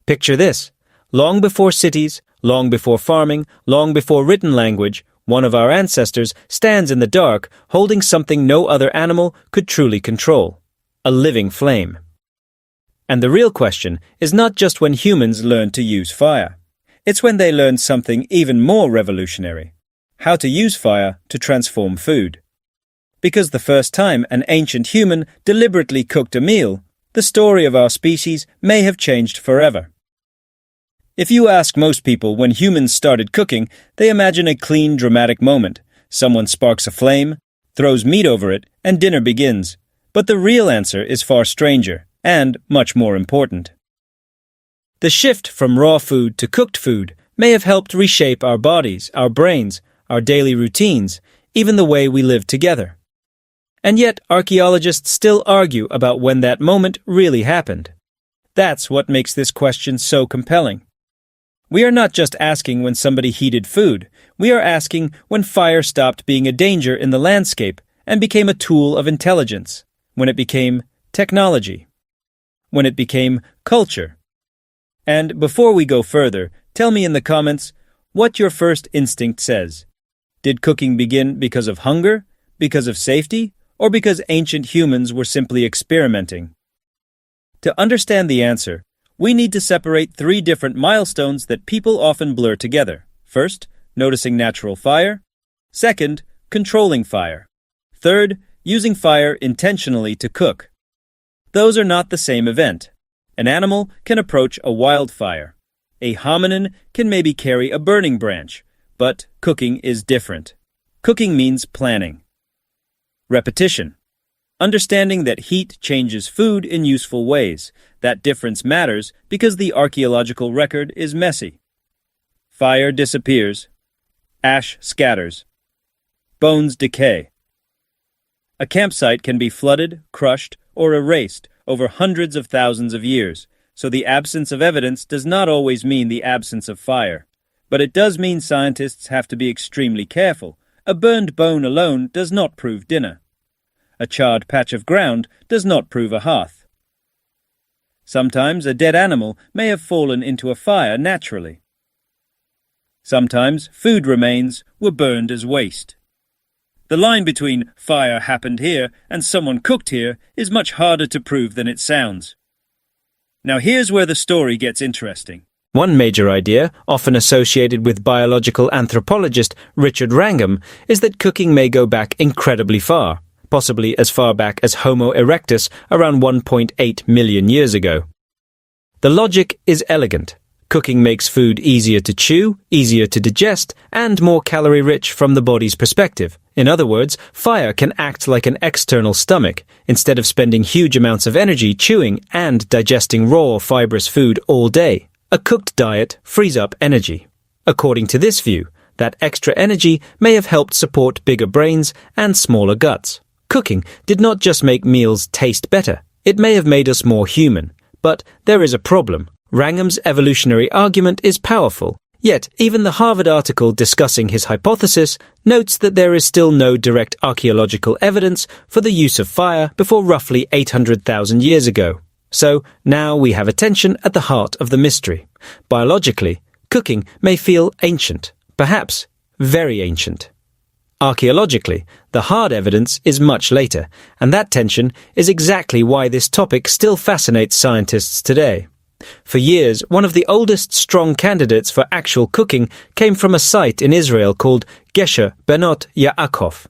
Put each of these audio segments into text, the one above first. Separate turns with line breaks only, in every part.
Picture this. Long before cities, long before farming, long before written language, one of our ancestors stands in the dark holding something no other animal could truly control. A living flame. And the real question is not just when humans learned to use fire. It's when they learned something even more revolutionary. How to use fire to transform food. Because the first time an ancient human deliberately cooked a meal, the story of our species may have changed forever. If you ask most people when humans started cooking, they imagine a clean, dramatic moment. Someone sparks a flame, throws meat over it, and dinner begins. But the real answer is far stranger, and much more important. The shift from raw food to cooked food may have helped reshape our bodies, our brains, our daily routines, even the way we live together. And yet, archaeologists still argue about when that moment really happened. That's what makes this question so compelling. We are not just asking when somebody heated food, we are asking when fire stopped being a danger in the landscape and became a tool of intelligence, when it became technology, when it became culture. And before we go further, tell me in the comments what your first instinct says. Did cooking begin because of hunger, because of safety, or because ancient humans were simply experimenting? To understand the answer, we need to separate three different milestones that people often blur together. First, noticing natural fire. Second, controlling fire. Third, using fire intentionally to cook. Those are not the same event. An animal can approach a wildfire. A hominin can maybe carry a burning branch. But cooking is different. Cooking means planning. Repetition. Understanding that heat changes food in useful ways. That difference matters because the archaeological record is messy. Fire disappears. Ash scatters. Bones decay. A campsite can be flooded, crushed, or erased over hundreds of thousands of years, so the absence of evidence does not always mean the absence of fire. But it does mean scientists have to be extremely careful. A burned bone alone does not prove dinner. A charred patch of ground does not prove a hearth. Sometimes a dead animal may have fallen into a fire naturally. Sometimes food remains were burned as waste. The line between fire happened here and someone cooked here is much harder to prove than it sounds. Now here's where the story gets interesting. One major idea, often associated with biological anthropologist Richard Wrangham, is that cooking may go back incredibly far, possibly as far back as Homo erectus around 1.8 million years ago. The logic is elegant. Cooking makes food easier to chew, easier to digest, and more calorie-rich from the body's perspective. In other words, fire can act like an external stomach. Instead of spending huge amounts of energy chewing and digesting raw, fibrous food all day, a cooked diet frees up energy. According to this view, that extra energy may have helped support bigger brains and smaller guts. Cooking did not just make meals taste better, it may have made us more human. But there is a problem. Wrangham's evolutionary argument is powerful, yet even the Harvard article discussing his hypothesis notes that there is still no direct archaeological evidence for the use of fire before roughly 800,000 years ago. So now we have attention at the heart of the mystery. Biologically, cooking may feel ancient, perhaps very ancient. Archaeologically, the hard evidence is much later, and that tension is exactly why this topic still fascinates scientists today. For years, one of the oldest strong candidates for actual cooking came from a site in Israel called Gesher Benot Ya'aqov.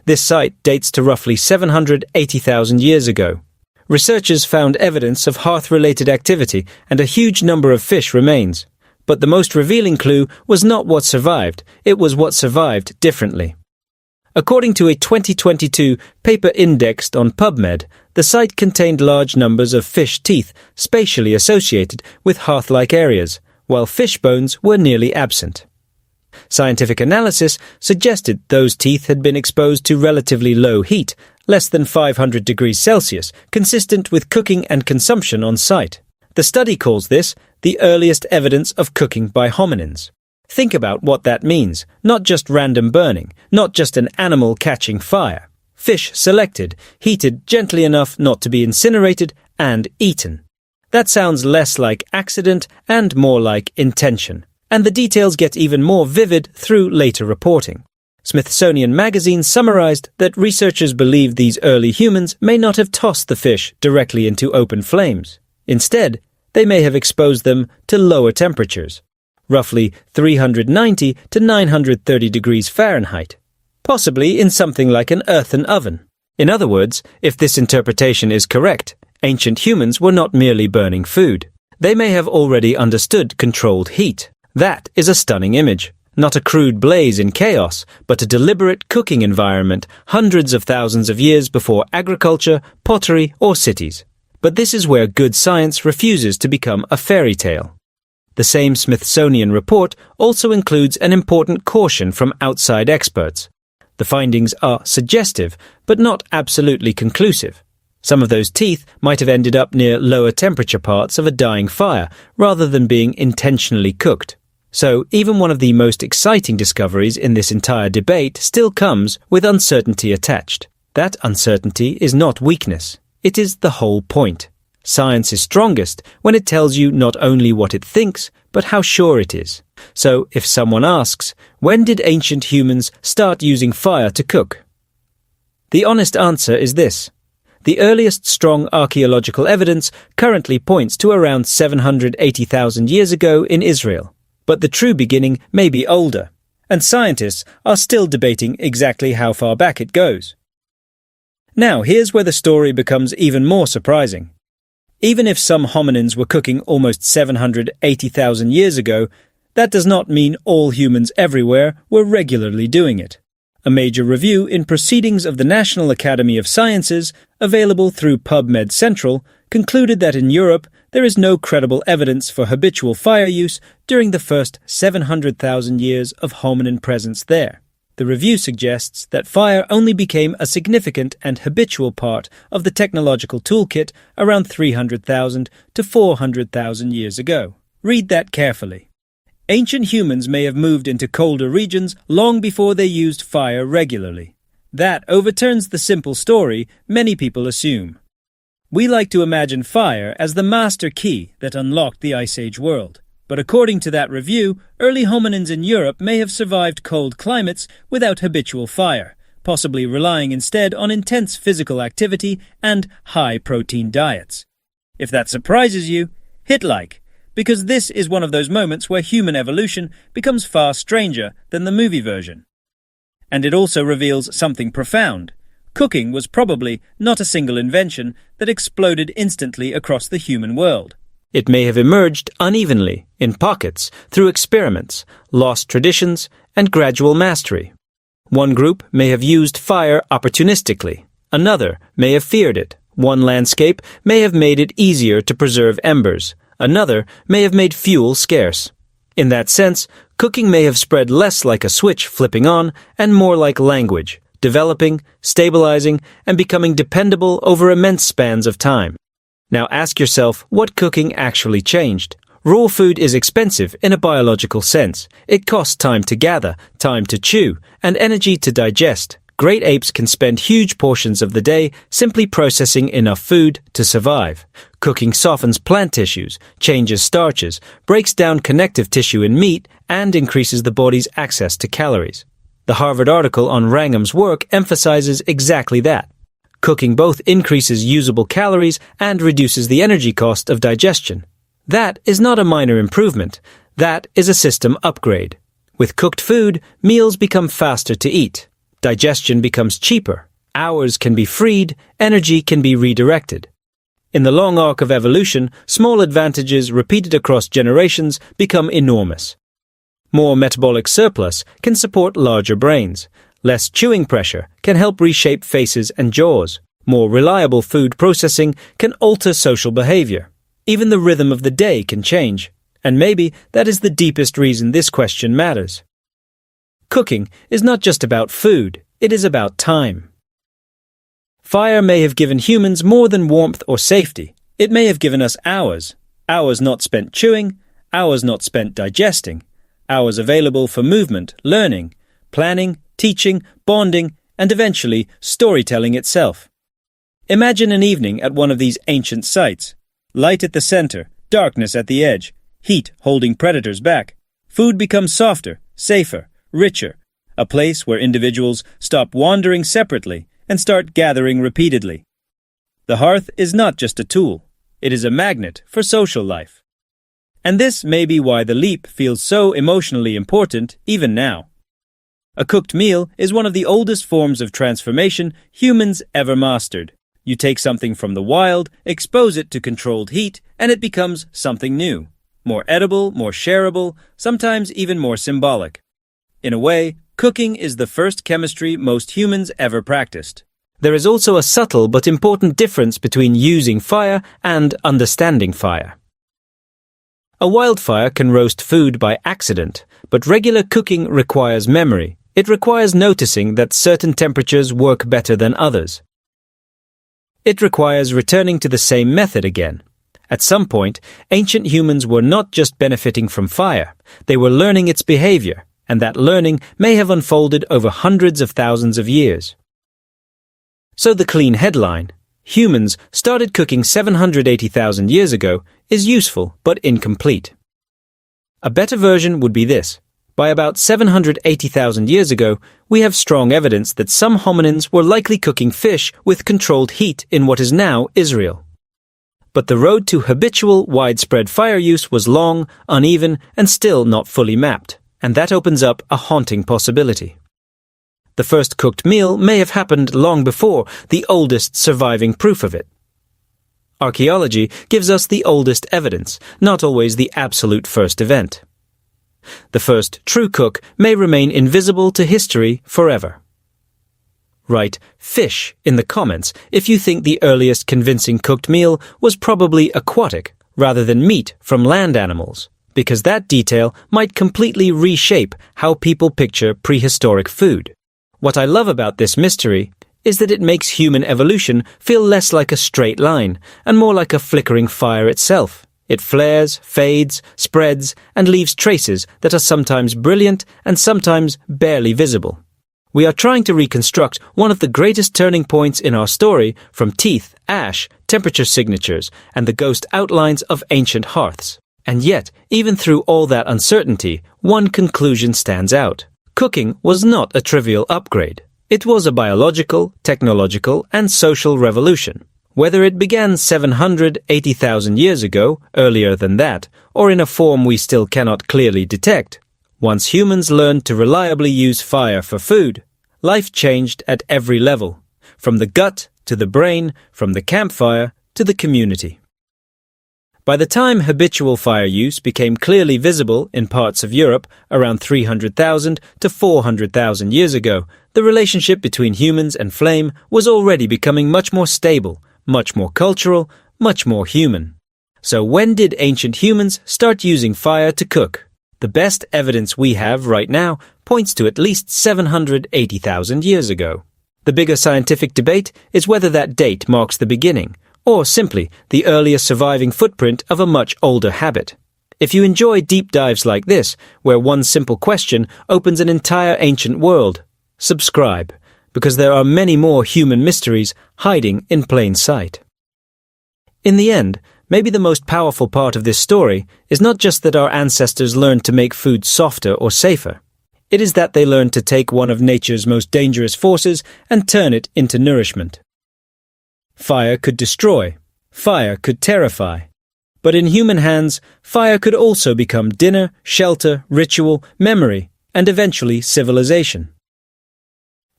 This site dates to roughly 780,000 years ago. Researchers found evidence of Hearth-related activity and a huge number of fish remains. But the most revealing clue was not what survived, it was what survived differently. According to a 2022 paper indexed on PubMed, the site contained large numbers of fish teeth spatially associated with hearth-like areas, while fish bones were nearly absent. Scientific analysis suggested those teeth had been exposed to relatively low heat, less than 500 degrees Celsius, consistent with cooking and consumption on site. The study calls this the earliest evidence of cooking by hominins. Think about what that means. Not just random burning, not just an animal catching fire. Fish selected, heated gently enough not to be incinerated, and eaten. That sounds less like accident and more like intention, and the details get even more vivid through later reporting. Smithsonian Magazine summarized that researchers believe these early humans may not have tossed the fish directly into open flames. Instead, they may have exposed them to lower temperatures, roughly 390 to 930 degrees Fahrenheit, possibly in something like an earthen oven. In other words, if this interpretation is correct, ancient humans were not merely burning food. They may have already understood controlled heat. That is a stunning image. Not a crude blaze in chaos, but a deliberate cooking environment hundreds of thousands of years before agriculture, pottery, or cities. But this is where good science refuses to become a fairy tale. The same Smithsonian report also includes an important caution from outside experts. The findings are suggestive, but not absolutely conclusive. Some of those teeth might have ended up near lower temperature parts of a dying fire, rather than being intentionally cooked. So, even one of the most exciting discoveries in this entire debate still comes with uncertainty attached. That uncertainty is not weakness. It is the whole point. Science is strongest when it tells you not only what it thinks, but how sure it is. So, if someone asks, when did ancient humans start using fire to cook? The honest answer is this. The earliest strong archaeological evidence currently points to around 780,000 years ago in Israel. But the true beginning may be older, and scientists are still debating exactly how far back it goes. Now, here's where the story becomes even more surprising. Even if some hominins were cooking almost 780,000 years ago, that does not mean all humans everywhere were regularly doing it. A major review in Proceedings of the National Academy of Sciences, available through PubMed Central, concluded that in Europe there is no credible evidence for habitual fire use during the first 700,000 years of hominin presence there. The review suggests that fire only became a significant and habitual part of the technological toolkit around 300,000 to 400,000 years ago. Read that carefully. Ancient humans may have moved into colder regions long before they used fire regularly. That overturns the simple story many people assume. We like to imagine fire as the master key that unlocked the Ice Age world. But according to that review, early hominins in Europe may have survived cold climates without habitual fire, possibly relying instead on intense physical activity and high-protein diets. If that surprises you, hit like, because this is one of those moments where human evolution becomes far stranger than the movie version. And it also reveals something profound. Cooking was probably not a single invention that exploded instantly across the human world. It may have emerged unevenly, in pockets, through experiments, lost traditions, and gradual mastery. One group may have used fire opportunistically. Another may have feared it. One landscape may have made it easier to preserve embers. Another may have made fuel scarce. In that sense, cooking may have spread less like a switch flipping on and more like language, developing, stabilizing, and becoming dependable over immense spans of time. Now ask yourself what cooking actually changed. Raw food is expensive in a biological sense. It costs time to gather, time to chew, and energy to digest. Great apes can spend huge portions of the day simply processing enough food to survive. Cooking softens plant tissues, changes starches, breaks down connective tissue in meat, and increases the body's access to calories. The Harvard article on Wrangham's work emphasizes exactly that. Cooking both increases usable calories and reduces the energy cost of digestion. That is not a minor improvement. That is a system upgrade. With cooked food, meals become faster to eat. Digestion becomes cheaper. Hours can be freed. Energy can be redirected. In the long arc of evolution, small advantages repeated across generations become enormous. More metabolic surplus can support larger brains. Less chewing pressure can help reshape faces and jaws. More reliable food processing can alter social behavior. Even the rhythm of the day can change. And maybe that is the deepest reason this question matters. Cooking is not just about food, it is about time. Fire may have given humans more than warmth or safety. It may have given us hours. Hours not spent chewing, hours not spent digesting, hours available for movement, learning, planning, teaching, bonding, and eventually storytelling itself. Imagine an evening at one of these ancient sites. Light at the center, darkness at the edge, heat holding predators back. Food becomes softer, safer, richer, a place where individuals stop wandering separately and start gathering repeatedly. The hearth is not just a tool, it is a magnet for social life. And this may be why the leap feels so emotionally important even now. A cooked meal is one of the oldest forms of transformation humans ever mastered. You take something from the wild, expose it to controlled heat, and it becomes something new. More edible, more shareable, sometimes even more symbolic. In a way, cooking is the first chemistry most humans ever practiced. There is also a subtle but important difference between using fire and understanding fire. A wildfire can roast food by accident, but regular cooking requires memory. It requires noticing that certain temperatures work better than others. It requires returning to the same method again. At some point, ancient humans were not just benefiting from fire, they were learning its behavior, and that learning may have unfolded over hundreds of thousands of years. So the clean headline, "Humans started cooking 780,000 years ago," is useful but incomplete. A better version would be this. By about 780,000 years ago, we have strong evidence that some hominins were likely cooking fish with controlled heat in what is now Israel. But the road to habitual, widespread fire use was long, uneven, and still not fully mapped, and that opens up a haunting possibility. The first cooked meal may have happened long before the oldest surviving proof of it. Archaeology gives us the oldest evidence, not always the absolute first event. The first true cook may remain invisible to history forever. Write fish in the comments if you think the earliest convincing cooked meal was probably aquatic rather than meat from land animals, because that detail might completely reshape how people picture prehistoric food. What I love about this mystery is that it makes human evolution feel less like a straight line and more like a flickering fire itself. It flares, fades, spreads, and leaves traces that are sometimes brilliant and sometimes barely visible. We are trying to reconstruct one of the greatest turning points in our story from teeth, ash, temperature signatures, and the ghost outlines of ancient hearths. And yet, even through all that uncertainty, one conclusion stands out. Cooking was not a trivial upgrade. It was a biological, technological, and social revolution. Whether it began 780,000 years ago, earlier than that, or in a form we still cannot clearly detect, once humans learned to reliably use fire for food, life changed at every level, from the gut to the brain, from the campfire to the community. By the time habitual fire use became clearly visible in parts of Europe around 300,000 to 400,000 years ago, the relationship between humans and flame was already becoming much more stable, much more cultural, much more human. So when did ancient humans start using fire to cook? The best evidence we have right now points to at least 780,000 years ago. The bigger scientific debate is whether that date marks the beginning, or simply the earliest surviving footprint of a much older habit. If you enjoy deep dives like this, where one simple question opens an entire ancient world, subscribe, because there are many more human mysteries hiding in plain sight. In the end, maybe the most powerful part of this story is not just that our ancestors learned to make food softer or safer. It is that they learned to take one of nature's most dangerous forces and turn it into nourishment. Fire could destroy. Fire could terrify. But in human hands, fire could also become dinner, shelter, ritual, memory, and eventually civilization.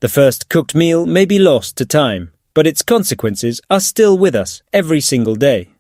The first cooked meal may be lost to time, but its consequences are still with us every single day.